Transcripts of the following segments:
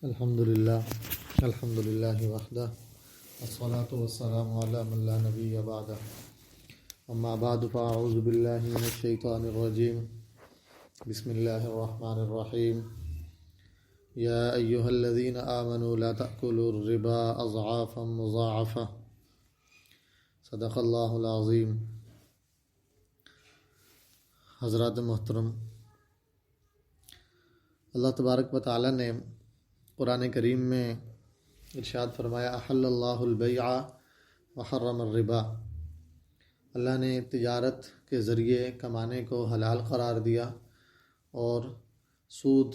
الحمد للہ وحدہ والصلاة والسلام علی من لا نبی بعدہ اما بعد فاعوذ باللہ من الشیطان الرجیم بسم اللہ الرحمن الرحیم یا ایہا الذین آمنوا لا تأکلوا الربا اضعافا مضاعفہ صدق اللہ العظیم۔ حضرات محترم، اللہ تبارک و تعالی نے قرآن کریم میں ارشاد فرمایا احل اللہ البیع وحرم الربا۔ اللہ نے تجارت کے ذریعے کمانے کو حلال قرار دیا اور سود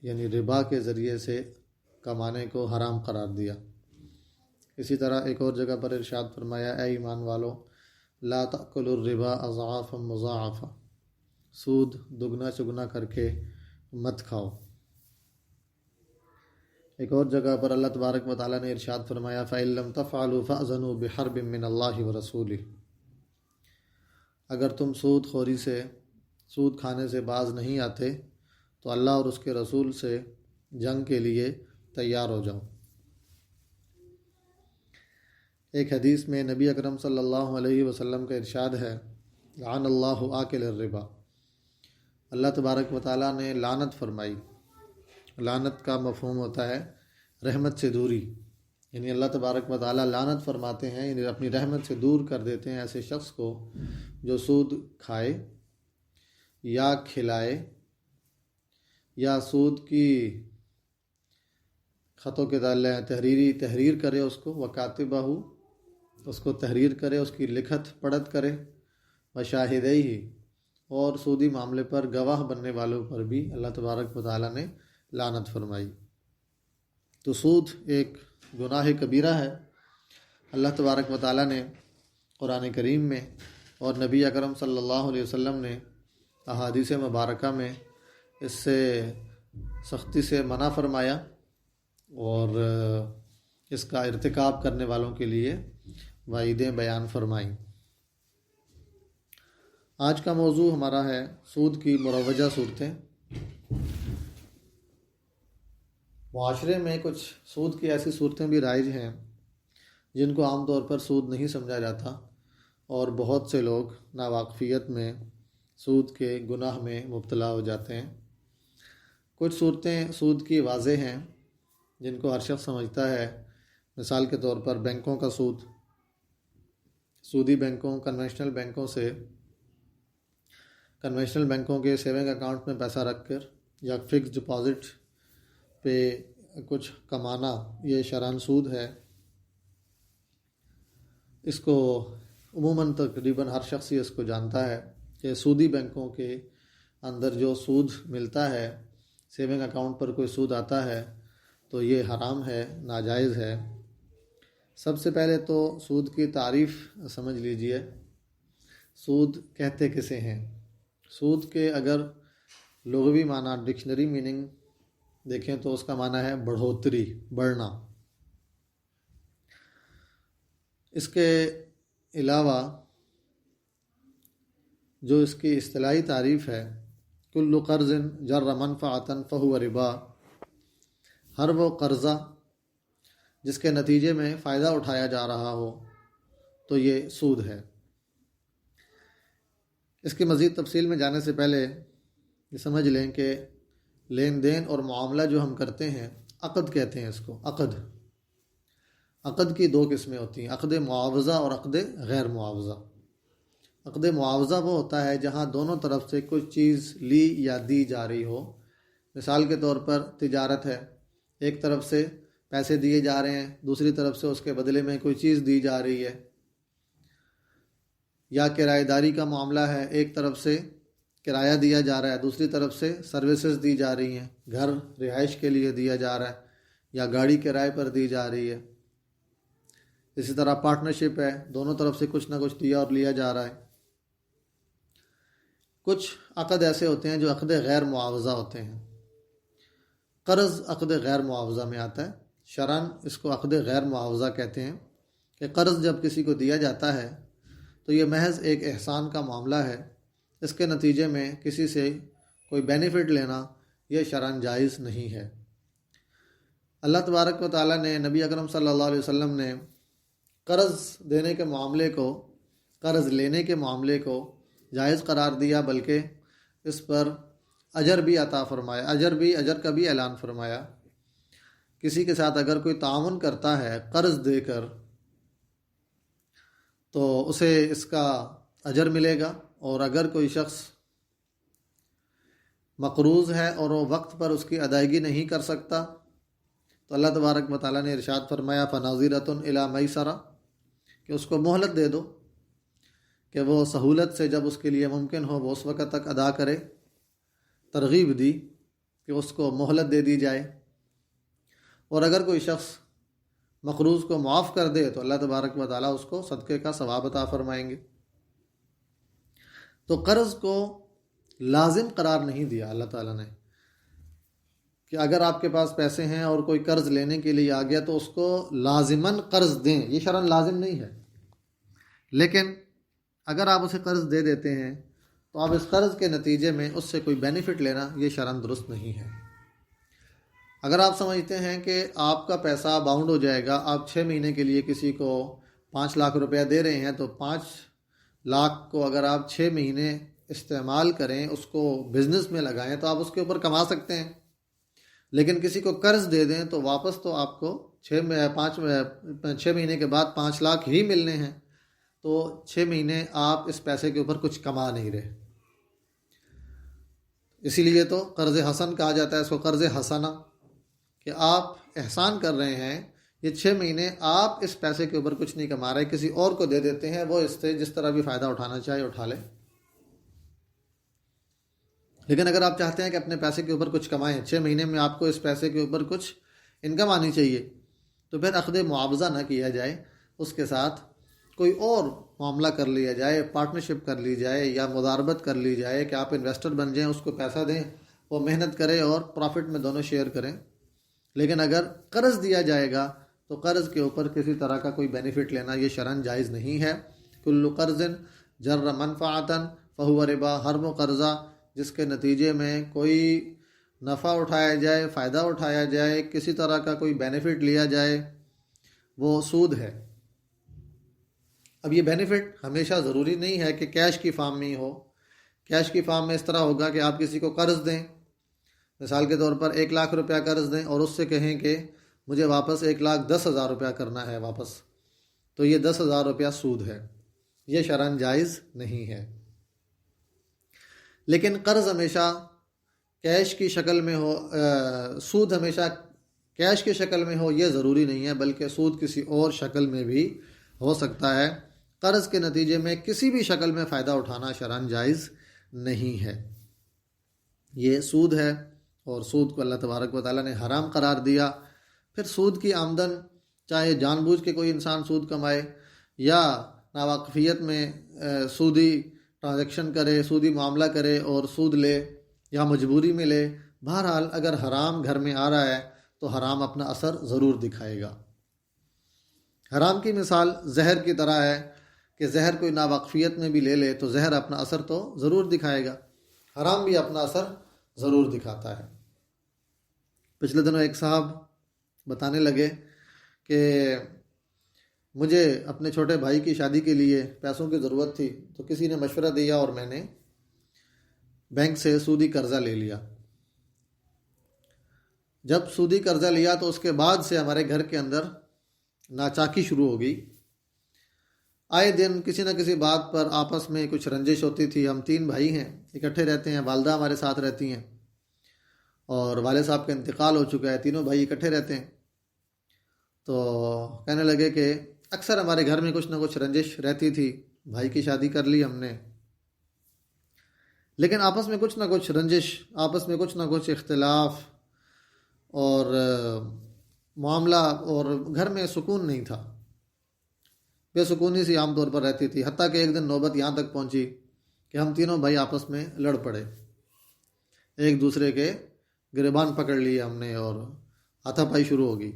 یعنی ربا کے ذریعے سے کمانے کو حرام قرار دیا۔ اسی طرح ایک اور جگہ پر ارشاد فرمایا اے ایمان والو لا تأکلوا الربا اضعافا مضاعفا، سود دگنا چگنا کر کے مت کھاؤ۔ ایک اور جگہ پر اللہ تبارک و تعالیٰ نے ارشاد فرمایا فَإِن لَّمْ تَفْعَلُوا فَأْذَنُوا بِحَرْبٍ مِّنَ اللَّهِ وَرَسُولِهِ، اگر تم سود کھانے سے باز نہیں آتے تو اللہ اور اس کے رسول سے جنگ کے لیے تیار ہو جاؤ۔ ایک حدیث میں نبی اکرم صلی اللہ علیہ وسلم کا ارشاد ہے لعن اللہ آکل الربا، اللہ تبارک و تعالیٰ نے لعنت فرمائی۔ لعنت کا مفہوم ہوتا ہے رحمت سے دوری، یعنی اللہ تبارک و تعالیٰ لعنت فرماتے ہیں، یعنی اپنی رحمت سے دور کر دیتے ہیں ایسے شخص کو جو سود کھائے یا کھلائے یا سود کی خطوں کے تحریر کرے، اس کو وکاتبہ اس کو تحریر کرے، اس کی لکھت پڑھت کرے، وشاہدیہ اور سودی معاملے پر گواہ بننے والوں پر بھی اللہ تبارک و تعالیٰ نے لعنت فرمائی۔ تو سود ایک گناہ کبیرہ ہے۔ اللہ تبارک و تعالیٰ نے قرآن کریم میں اور نبی اکرم صلی اللہ علیہ وسلم نے احادیث مبارکہ میں اس سے سختی سے منع فرمایا اور اس کا ارتکاب کرنے والوں کے لیے وعیدیں بیان فرمائیں۔ آج کا موضوع ہمارا ہے سود کی مروجہ صورتیں۔ معاشرے میں کچھ سود کی ایسی صورتیں بھی رائج ہیں جن کو عام طور پر سود نہیں سمجھا جاتا، اور بہت سے لوگ ناواقفیت میں سود کے گناہ میں مبتلا ہو جاتے ہیں۔ کچھ صورتیں سود کی واضح ہیں جن کو ہر شخص سمجھتا ہے، مثال کے طور پر بینکوں کا سود۔ سودی بینکوں کنونشنل بینکوں کے سیونگ اکاؤنٹ میں پیسہ رکھ کر یا فکس ڈپازٹ پہ کچھ کمانا، یہ شرعاً سود ہے۔ اس کو عموماً تقریباً ہر شخص ہی اس کو جانتا ہے کہ سودی بینکوں کے اندر جو سود ملتا ہے، سیونگ اکاؤنٹ پر کوئی سود آتا ہے تو یہ حرام ہے، ناجائز ہے۔ سب سے پہلے تو سود کی تعریف سمجھ لیجئے، سود کہتے کسے ہیں؟ سود کے اگر لغوی معنی ڈکشنری میننگ دیکھیں تو اس کا معنی ہے بڑھوتری، بڑھنا۔ اس کے علاوہ جو اس کی اصطلاحی تعریف ہے کل قرض جر منفعۃ فہو ربا، ہر وہ قرضہ جس کے نتیجے میں فائدہ اٹھایا جا رہا ہو تو یہ سود ہے۔ اس کی مزید تفصیل میں جانے سے پہلے یہ سمجھ لیں کہ لین دین اور معاملہ جو ہم کرتے ہیں، عقد کہتے ہیں اس کو۔ عقد کی دو قسمیں ہوتی ہیں، عقد معاوضہ اور عقد غیر معاوضہ۔ عقد معاوضہ وہ ہوتا ہے جہاں دونوں طرف سے کچھ چیز لی یا دی جا رہی ہو۔ مثال کے طور پر تجارت ہے، ایک طرف سے پیسے دیے جا رہے ہیں، دوسری طرف سے اس کے بدلے میں کوئی چیز دی جا رہی ہے۔ یا کرایہ داری کا معاملہ ہے، ایک طرف سے کرایہ دیا جا رہا ہے، دوسری طرف سے سروسز دی جا رہی ہیں، گھر رہائش کے لیے دیا جا رہا ہے یا گاڑی کرائے پر دی جا رہی ہے۔ اسی طرح پارٹنرشپ ہے، دونوں طرف سے کچھ نہ کچھ دیا اور لیا جا رہا ہے۔ کچھ عقد ایسے ہوتے ہیں جو عقد غیر معاوضہ ہوتے ہیں۔ قرض عقد غیر معاوضہ میں آتا ہے، شرعاً اس کو عقد غیر معاوضہ کہتے ہیں کہ قرض جب کسی کو دیا جاتا ہے تو یہ محض ایک احسان کا معاملہ ہے، اس کے نتیجے میں کسی سے کوئی بینیفٹ لینا یہ شرعاً جائز نہیں ہے۔ اللہ تبارک و تعالیٰ نے نبی اکرم صلی اللہ علیہ وسلم نے قرض دینے کے معاملے کو، قرض لینے کے معاملے کو جائز قرار دیا، بلکہ اس پر اجر بھی عطا فرمایا، اجر کا بھی اعلان فرمایا۔ کسی کے ساتھ اگر کوئی تعاون کرتا ہے قرض دے کر تو اسے اس کا اجر ملے گا، اور اگر کوئی شخص مقروض ہے اور وہ وقت پر اس کی ادائیگی نہیں کر سکتا تو اللہ تبارک و تعالیٰ نے ارشاد فرمایا فناظرۃ الی میسرہ، کہ اس کو مہلت دے دو کہ وہ سہولت سے جب اس کے لیے ممکن ہو وہ اس وقت تک ادا کرے۔ ترغیب دی کہ اس کو مہلت دے دی جائے، اور اگر کوئی شخص مقروض کو معاف کر دے تو اللہ تبارک و تعالیٰ اس کو صدقے کا ثواب عطا فرمائیں گے۔ تو قرض کو لازم قرار نہیں دیا اللہ تعالیٰ نے کہ اگر آپ کے پاس پیسے ہیں اور کوئی قرض لینے کے لیے آ گیا تو اس کو لازماً قرض دیں، یہ شرعاً لازم نہیں ہے۔ لیکن اگر آپ اسے قرض دے دیتے ہیں تو آپ اس قرض کے نتیجے میں اس سے کوئی بینیفٹ لینا یہ شرعاً درست نہیں ہے۔ اگر آپ سمجھتے ہیں کہ آپ کا پیسہ باؤنڈ ہو جائے گا، آپ 6 مہینے کے لیے کسی کو 5 لاکھ روپیہ دے رہے ہیں تو 5 لاکھ کو اگر آپ 6 مہینے استعمال کریں، اس کو بزنس میں لگائیں تو آپ اس کے اوپر کما سکتے ہیں۔ لیکن کسی کو قرض دے دیں تو واپس تو آپ کو 6 مہینے کے بعد 5 لاکھ ہی ملنے ہیں، تو 6 مہینے آپ اس پیسے کے اوپر کچھ کما نہیں رہے۔ اسی لیے تو قرض حسن کہا جاتا ہے اس کو، قرض حسنہ، کہ آپ احسان کر رہے ہیں، یہ 6 مہینے آپ اس پیسے کے اوپر کچھ نہیں کما رہے، کسی اور کو دے دیتے ہیں، وہ اس سے جس طرح بھی فائدہ اٹھانا چاہے اٹھا لے۔ لیکن اگر آپ چاہتے ہیں کہ اپنے پیسے کے اوپر کچھ کمائیں، 6 مہینے میں آپ کو اس پیسے کے اوپر کچھ انکم آنی چاہیے، تو پھر عقد معاوضہ نہ کیا جائے، اس کے ساتھ کوئی اور معاملہ کر لیا جائے، پارٹنرشپ کر لی جائے یا مضاربت کر لی جائے کہ آپ انویسٹر بن جائیں، اس کو پیسہ دیں، وہ محنت کرے اور پروفٹ میں دونوں شیئر کریں۔ لیکن اگر قرض دیا جائے گا تو قرض کے اوپر کسی طرح کا کوئی بینیفٹ لینا یہ شرعاً جائز نہیں ہے۔ کل قرض جر منفعتا فہو ربا، ہر وہ قرضہ جس کے نتیجے میں کوئی نفع اٹھایا جائے، فائدہ اٹھایا جائے، کسی طرح کا کوئی بینیفٹ لیا جائے، وہ سود ہے۔ اب یہ بینیفٹ ہمیشہ ضروری نہیں ہے کہ کیش کی فارم میں ہی ہو۔ کیش کی فارم میں اس طرح ہوگا کہ آپ کسی کو قرض دیں، مثال کے طور پر 1 لاکھ روپیہ قرض دیں اور اس سے کہیں کہ مجھے واپس 1,10,000 روپیہ کرنا ہے واپس، تو یہ 10,000 روپیہ سود ہے، یہ شرعاً جائز نہیں ہے۔ لیکن قرض ہمیشہ کیش کی شکل میں ہو، سود ہمیشہ کیش کی شکل میں ہو یہ ضروری نہیں ہے، بلکہ سود کسی اور شکل میں بھی ہو سکتا ہے۔ قرض کے نتیجے میں کسی بھی شکل میں فائدہ اٹھانا شرعاً جائز نہیں ہے، یہ سود ہے، اور سود کو اللہ تبارک و تعالیٰ نے حرام قرار دیا۔ پھر سود کی آمدن چاہے جان بوجھ کے کوئی انسان سود کمائے یا ناواقفیت میں سودی ٹرانزیکشن کرے، سودی معاملہ کرے اور سود لے یا مجبوری میں لے، بہرحال اگر حرام گھر میں آ رہا ہے تو حرام اپنا اثر ضرور دکھائے گا۔ حرام کی مثال زہر کی طرح ہے کہ زہر کوئی ناواقفیت میں بھی لے لے تو زہر اپنا اثر تو ضرور دکھائے گا، حرام بھی اپنا اثر ضرور دکھاتا ہے۔ پچھلے دنوں ایک صاحب بتانے لگے کہ مجھے اپنے چھوٹے بھائی کی شادی کے لیے پیسوں کی ضرورت تھی، تو کسی نے مشورہ دیا اور میں نے بینک سے سودی قرضہ لے لیا۔ جب سودی قرضہ لیا تو اس کے بعد سے ہمارے گھر کے اندر ناچاکی شروع ہو گئی۔ آئے دن کسی نہ کسی بات پر آپس میں کچھ رنجش ہوتی تھی۔ ہم 3 بھائی ہیں، اکٹھے رہتے ہیں، والدہ ہمارے ساتھ رہتی ہیں، اور والد صاحب کا انتقال ہو چکا ہے، تینوں بھائی اکٹھے رہتے ہیں۔ تو کہنے لگے کہ اکثر ہمارے گھر میں کچھ نہ کچھ رنجش رہتی تھی، بھائی کی شادی کر لی ہم نے، لیکن آپس میں کچھ نہ کچھ رنجش، آپس میں کچھ نہ کچھ اختلاف اور معاملہ، اور گھر میں سکون نہیں تھا، بے سکونی سی عام طور پر رہتی تھی۔ حتیٰ کہ ایک دن نوبت یہاں تک پہنچی کہ ہم تینوں بھائی آپس میں لڑ پڑے، ایک دوسرے کے گریبان پکڑ لیے ہم نے اور ہاتھا پائی شروع ہو گئی۔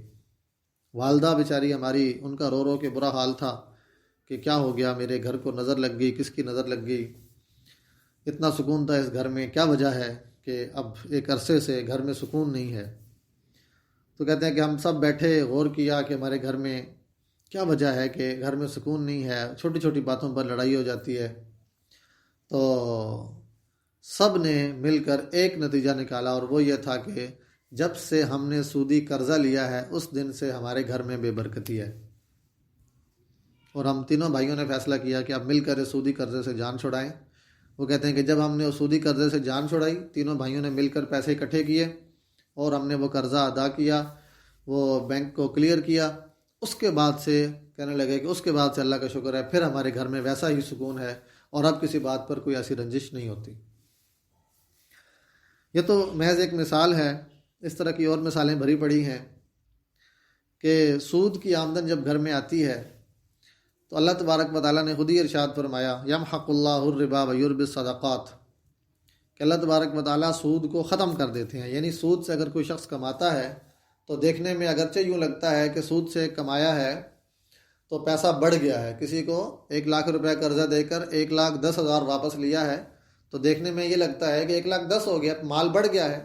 والدہ بیچاری ہماری، ان کا رو رو کے برا حال تھا کہ کیا ہو گیا، میرے گھر کو نظر لگ گئی، کس کی نظر لگ گئی، اتنا سکون تھا اس گھر میں، کیا وجہ ہے کہ اب ایک عرصے سے گھر میں سکون نہیں ہے۔ تو کہتے ہیں کہ ہم سب بیٹھے غور کیا کہ ہمارے گھر میں کیا وجہ ہے کہ گھر میں سکون نہیں ہے، چھوٹی چھوٹی باتوں پر لڑائی ہو جاتی ہے۔ تو سب نے مل کر ایک نتیجہ نکالا، اور وہ یہ تھا کہ جب سے ہم نے سودی قرضہ لیا ہے اس دن سے ہمارے گھر میں بے برکتی ہے۔ اور ہم تینوں بھائیوں نے فیصلہ کیا کہ اب مل کر اس سودی قرضے سے جان چھڑائیں۔ وہ کہتے ہیں کہ جب ہم نے اس سودی قرضے سے جان چھڑائی، تینوں بھائیوں نے مل کر پیسے اکٹھے کیے اور ہم نے وہ قرضہ ادا کیا، وہ بینک کو کلیئر کیا، اس کے بعد سے کہنے لگے کہ اس کے بعد سے اللہ کا شکر ہے، پھر ہمارے گھر میں ویسا ہی سکون ہے اور اب کسی بات پر کوئی ایسی رنجش نہیں ہوتی۔ یہ تو محض ایک مثال ہے، اس طرح کی اور مثالیں بھری پڑی ہیں کہ سود کی آمدن جب گھر میں آتی ہے تو اللہ تبارک و تعالیٰ نے خود ہی ارشاد فرمایا، یمحق اللہ الربا ویربی الصدقات، کہ اللہ تبارک و تعالیٰ سود کو ختم کر دیتے ہیں۔ یعنی سود سے اگر کوئی شخص کماتا ہے تو دیکھنے میں اگرچہ یوں لگتا ہے کہ سود سے کمایا ہے تو پیسہ بڑھ گیا ہے، کسی کو 1,00,000 روپے قرضہ دے کر 1,10,000 واپس لیا ہے تو دیکھنے میں یہ لگتا ہے کہ 1,10,000 ہو گیا، مال بڑھ گیا ہے،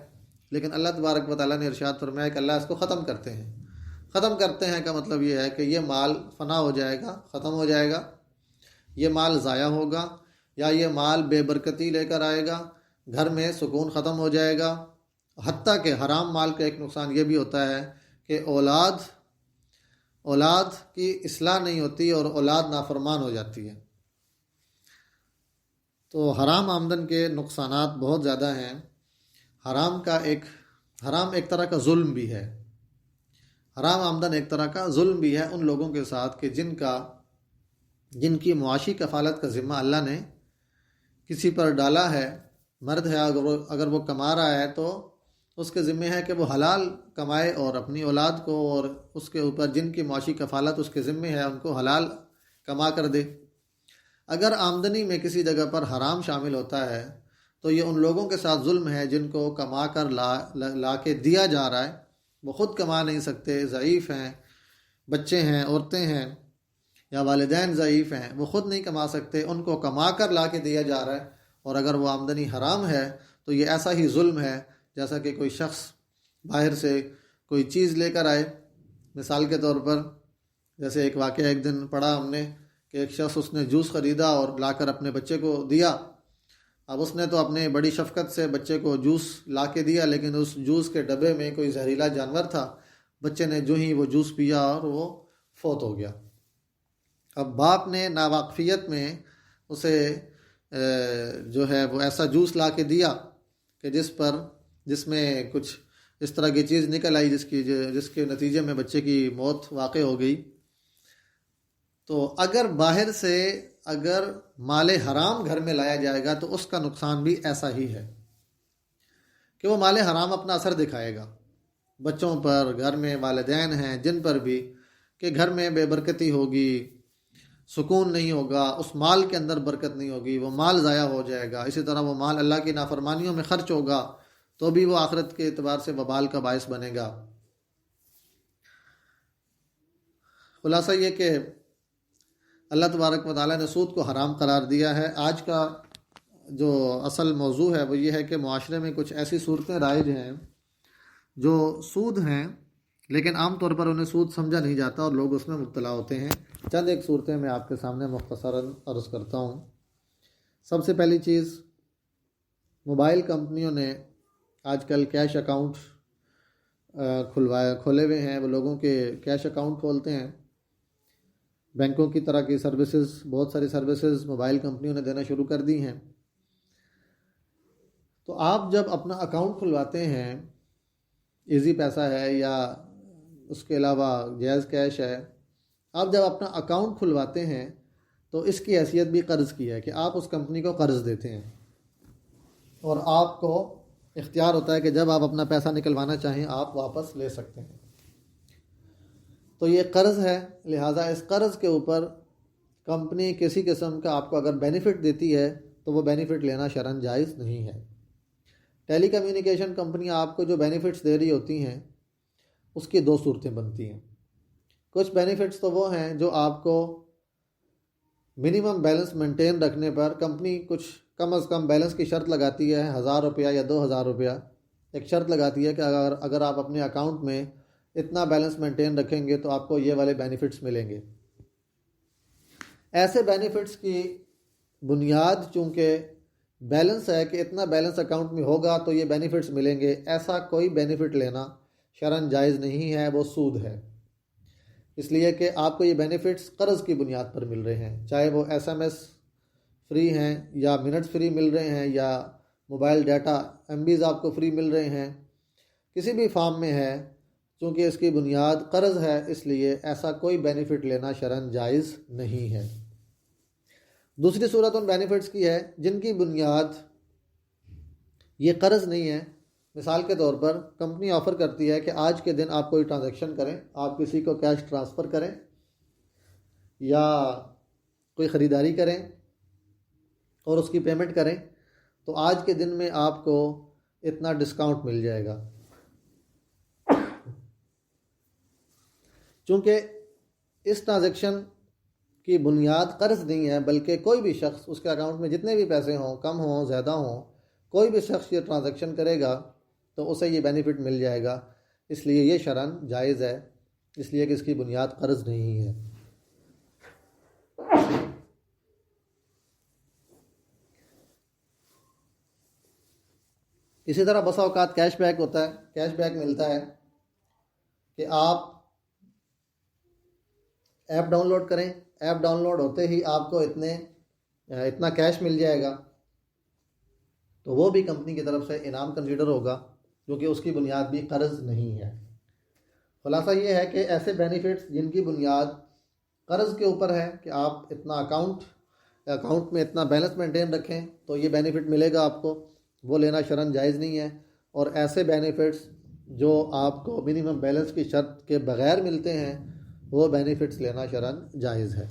لیکن اللہ تبارک و تعالیٰ نے ارشاد فرمایا کہ اللہ اس کو ختم کرتے ہیں۔ ختم کرتے ہیں کا مطلب یہ ہے کہ یہ مال فنا ہو جائے گا، ختم ہو جائے گا، یہ مال ضائع ہوگا، یا یہ مال بے برکتی لے کر آئے گا، گھر میں سکون ختم ہو جائے گا۔ حتیٰ کہ حرام مال کا ایک نقصان یہ بھی ہوتا ہے کہ اولاد کی اصلاح نہیں ہوتی اور اولاد نافرمان ہو جاتی ہے۔ تو حرام آمدن کے نقصانات بہت زیادہ ہیں۔ حرام ایک طرح کا ظلم بھی ہے، حرام آمدن ایک طرح کا ظلم بھی ہے ان لوگوں کے ساتھ کہ جن کی معاشی کفالت کا ذمہ اللہ نے کسی پر ڈالا ہے۔ مرد ہے، اگر وہ کما رہا ہے تو اس کے ذمہ ہے کہ وہ حلال کمائے اور اپنی اولاد کو اور اس کے اوپر جن کی معاشی کفالت اس کے ذمہ ہے ان کو حلال کما کر دے۔ اگر آمدنی میں کسی جگہ پر حرام شامل ہوتا ہے تو یہ ان لوگوں کے ساتھ ظلم ہے جن کو کما کر لا کے دیا جا رہا ہے۔ وہ خود کما نہیں سکتے، ضعیف ہیں، بچے ہیں، عورتیں ہیں، یا والدین ضعیف ہیں، وہ خود نہیں کما سکتے، ان کو کما کر لا کے دیا جا رہا ہے۔ اور اگر وہ آمدنی حرام ہے تو یہ ایسا ہی ظلم ہے جیسا کہ کوئی شخص باہر سے کوئی چیز لے کر آئے۔ مثال کے طور پر جیسے ایک واقعہ ایک دن پڑھا ہم نے کہ ایک شخص اس نے جوس خریدا اور لا کر اپنے بچے کو دیا۔ اب اس نے تو اپنے بڑی شفقت سے بچے کو جوس لا کے دیا، لیکن اس جوس کے ڈبے میں کوئی زہریلا جانور تھا۔ بچے نے جو ہی وہ جوس پیا اور وہ فوت ہو گیا۔ اب باپ نے ناواقفیت میں اسے جو ہے وہ ایسا جوس لا کے دیا کہ جس میں کچھ اس طرح کی چیز نکل آئی جس کے نتیجے میں بچے کی موت واقع ہو گئی۔ تو اگر باہر سے مال حرام گھر میں لایا جائے گا تو اس کا نقصان بھی ایسا ہی ہے کہ وہ مال حرام اپنا اثر دکھائے گا بچوں پر، گھر میں والدین ہیں جن پر بھی، کہ گھر میں بے برکتی ہوگی، سکون نہیں ہوگا، اس مال کے اندر برکت نہیں ہوگی، وہ مال ضائع ہو جائے گا۔ اسی طرح وہ مال اللہ کی نافرمانیوں میں خرچ ہوگا تو بھی وہ آخرت کے اعتبار سے وبال کا باعث بنے گا۔ خلاصہ یہ کہ اللہ تبارک و تعالیٰ نے سود کو حرام قرار دیا ہے۔ آج کا جو اصل موضوع ہے وہ یہ ہے کہ معاشرے میں کچھ ایسی صورتیں رائج ہیں جو سود ہیں لیکن عام طور پر انہیں سود سمجھا نہیں جاتا اور لوگ اس میں مبتلا ہوتے ہیں۔ چند ایک صورتیں میں آپ کے سامنے مختصراً عرض کرتا ہوں۔ سب سے پہلی چیز، موبائل کمپنیوں نے آج کل کیش اکاؤنٹ کھولے ہوئے ہیں، وہ لوگوں کے کیش اکاؤنٹ کھولتے ہیں۔ بینکوں کی طرح کی سروسز، بہت ساری سروسز موبائل کمپنیوں نے دینا شروع کر دی ہیں۔ تو آپ جب اپنا اکاؤنٹ کھلواتے ہیں، ایزی پیسہ ہے یا اس کے علاوہ جائز کیش ہے، آپ جب اپنا اکاؤنٹ کھلواتے ہیں تو اس کی حیثیت بھی قرض کی ہے کہ آپ اس کمپنی کو قرض دیتے ہیں اور آپ کو اختیار ہوتا ہے کہ جب آپ اپنا پیسہ نکلوانا چاہیں آپ واپس لے سکتے ہیں۔ تو یہ قرض ہے، لہٰذا اس قرض کے اوپر کمپنی کسی قسم کا آپ کو اگر بینیفٹ دیتی ہے تو وہ بینیفٹ لینا شرعاً جائز نہیں ہے۔ ٹیلی کمیونیکیشن کمپنیاں آپ کو جو بینیفٹس دے رہی ہوتی ہیں اس کی دو صورتیں بنتی ہیں۔ کچھ بینیفٹس تو وہ ہیں جو آپ کو منیمم بیلنس مینٹین رکھنے پر کمپنی کچھ کم از کم بیلنس کی شرط لگاتی ہے، 1,000 روپیہ یا 2,000 روپیہ، ایک شرط لگاتی ہے کہ اگر آپ اپنے اکاؤنٹ میں اتنا بیلنس مینٹین رکھیں گے تو آپ کو یہ والے بینیفٹس ملیں گے۔ ایسے بینیفٹس کی بنیاد چونکہ بیلنس ہے کہ اتنا بیلنس اکاؤنٹ میں ہوگا تو یہ بینیفٹس ملیں گے، ایسا کوئی بینیفٹ لینا شرعاً جائز نہیں ہے، وہ سود ہے۔ اس لیے کہ آپ کو یہ بینیفٹس قرض کی بنیاد پر مل رہے ہیں، چاہے وہ SMS فری ہیں یا منٹس فری مل رہے ہیں یا موبائل ڈیٹا MBs آپ کو فری مل رہے ہیں، کسی بھی فارم میں ہے، چونکہ اس کی بنیاد قرض ہے، اس لیے ایسا کوئی بینیفٹ لینا شرعاً جائز نہیں ہے۔ دوسری صورت ان بینیفٹس کی ہے جن کی بنیاد یہ قرض نہیں ہے۔ مثال کے طور پر کمپنی آفر کرتی ہے کہ آج کے دن آپ کوئی ٹرانزیکشن کریں، آپ کسی کو کیش ٹرانسفر کریں یا کوئی خریداری کریں اور اس کی پیمنٹ کریں تو آج کے دن میں آپ کو اتنا ڈسکاؤنٹ مل جائے گا۔ چونکہ اس ٹرانزیکشن کی بنیاد قرض نہیں ہے بلکہ کوئی بھی شخص، اس کے اکاؤنٹ میں جتنے بھی پیسے ہوں، کم ہوں زیادہ ہوں، کوئی بھی شخص یہ ٹرانزیکشن کرے گا تو اسے یہ بینیفٹ مل جائے گا، اس لیے یہ شرعاً جائز ہے، اس لیے کہ اس کی بنیاد قرض نہیں ہے۔ اسی طرح بسا اوقات کیش بیک ہوتا ہے، کیش بیک ملتا ہے کہ آپ ایپ ڈاؤن لوڈ کریں، ایپ ڈاؤن لوڈ ہوتے ہی آپ کو اتنا کیش مل جائے گا، تو وہ بھی کمپنی کی طرف سے انعام کنسیڈر ہوگا، کیونکہ اس کی بنیاد بھی قرض نہیں ہے۔ خلاصہ یہ ہے کہ ایسے بینیفٹس جن کی بنیاد قرض کے اوپر ہے کہ آپ اتنا اکاؤنٹ میں اتنا بیلنس مینٹین رکھیں تو یہ بینیفٹ ملے گا آپ کو، وہ لینا شرعاً جائز نہیں ہے۔ اور ایسے بینیفٹس جو آپ کو منیمم بیلنس کی شرط کے بغیر ملتے ہیں وہ بینیفٹس لینا شرعاً جائز ہے۔